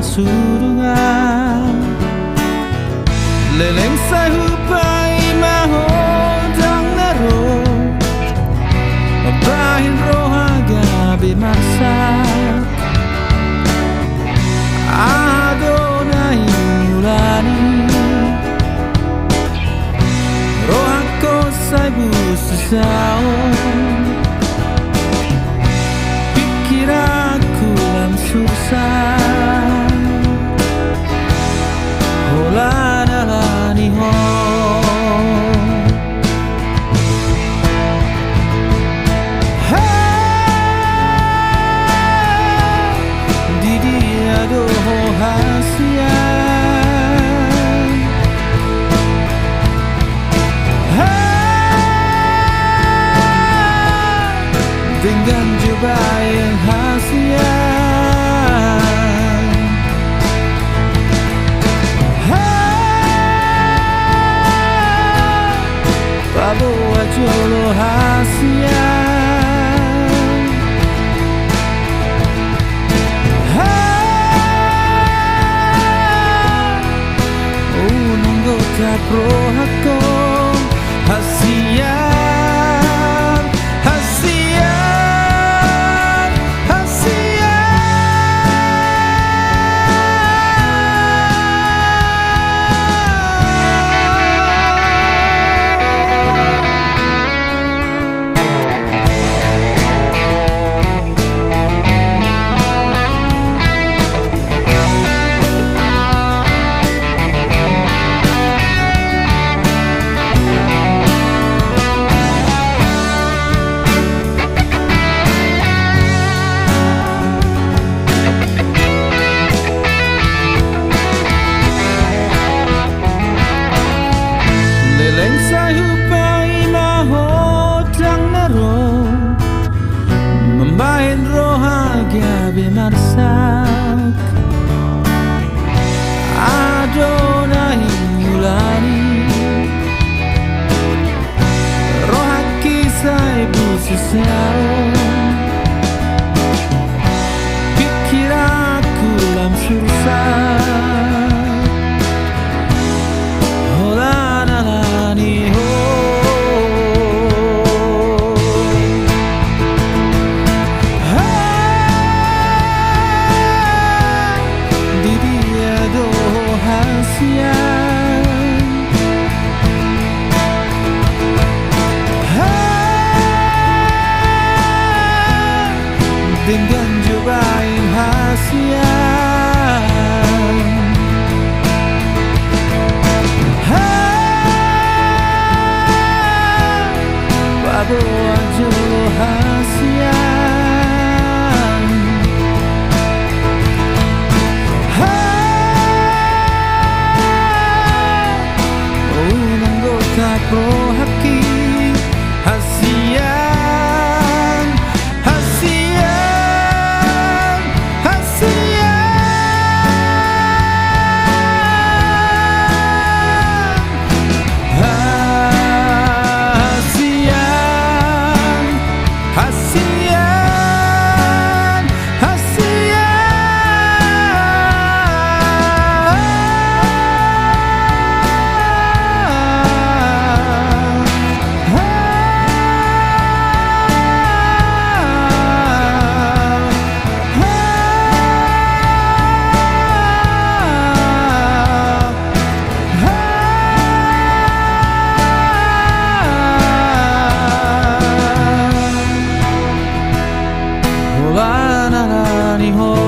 surga leleng sahupai mahondang naro Bahin rohaga bimasak Adonai mulani rohako saibu sesau Pikiranku langsung susah Hola nalani ho dengan jubah yang hasian Bawa jolo hasian Nunggu tak pro hako hasian Membahin rohaga bimarsak Adonai mulani rohaki saibu sesau Pikiranku langsung susah Hola nalani ho dengan jubah yang hasian Bawa jolo hasian Nanggota pro haki hasian Hola nalani ho